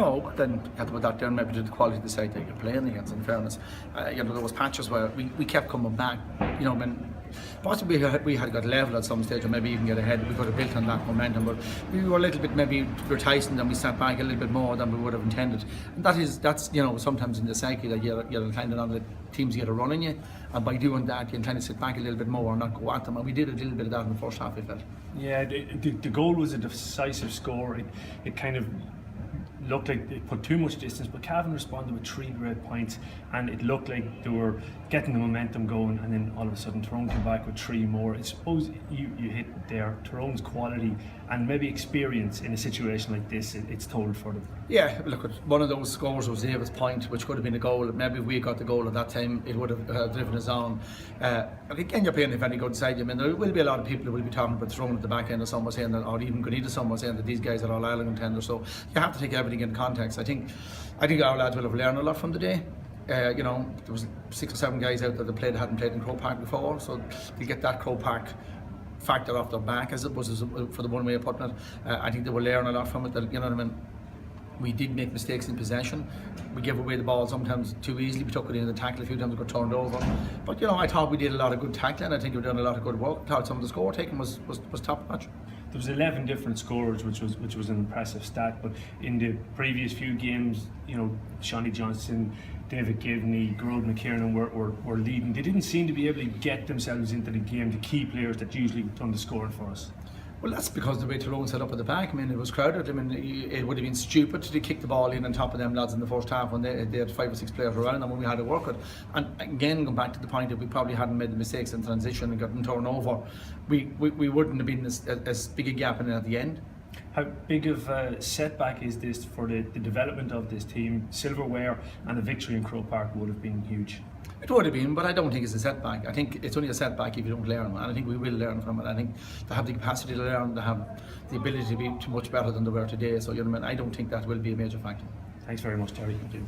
No, but then you have to put that down maybe to the quality of the side that you're playing against, in fairness. There was patches where we kept coming back, when possibly we had got level at some stage or maybe even get ahead, we could have built on that momentum, but we were a little bit maybe reticent and we sat back a little bit more than we would have intended. And that's sometimes in the psyche that you're intending on the teams get a run on you, and by doing that you intend to sit back a little bit more and not go at them, and we did a little bit of that in the first half, I felt. Yeah, the goal was a decisive score. It kind of looked like they put too much distance, but Cavan responded with 3 great points, and it looked like they were getting the momentum going, and then all of a sudden Tyrone came back with 3 more. I suppose you hit there Tyrone's quality and maybe experience in a situation like this. It's told for them. Yeah, look, one of those scores was David's point, which could have been a goal. Maybe if we got the goal at that time, it would have driven us on. Again, you're playing a very good side. I mean, there will be a lot of people who will be talking about Tyrone at the back end of someone saying that, or even Grenada someone saying that these guys are all Ireland contenders. So you have to take everything in context. I think our lads will have learned a lot from the day. There was 6 or 7 guys out there that hadn't played in Croke Park before, so they get that Croke Park factor off their back, as it was for the one way of putting it. I think they will learn a lot from it. That, we did make mistakes in possession. We gave away the ball sometimes too easily. We took it in the tackle a few times, we got turned over. But I thought we did a lot of good tackling. I think we done a lot of good work. I thought some of the score taking was top notch. There was 11 different scorers, which was an impressive stat. But in the previous few games, Shawnee Johnson, David Givney, Gerald McKiernan were leading. They didn't seem to be able to get themselves into the game, the key players that usually done the scoring for us. Well, that's because the way Tyrone set up at the back. I mean, it was crowded. I mean, it would have been stupid to kick the ball in on top of them lads in the first half when they had 5 or 6 players around them when we had to work it. And again, going back to the point that we probably hadn't made the mistakes in transition and gotten turned over, we wouldn't have been as big a gap in it at the end. How big of a setback is this for the development of this team? Silverware and a victory in Croke Park would have been huge. It would have been, but I don't think it's a setback. I think it's only a setback if you don't learn, and I think we will learn from it. I think to have the capacity to learn, to have the ability to be much better than they were today. So I don't think that will be a major factor. Thanks very much, Terry. Thank you.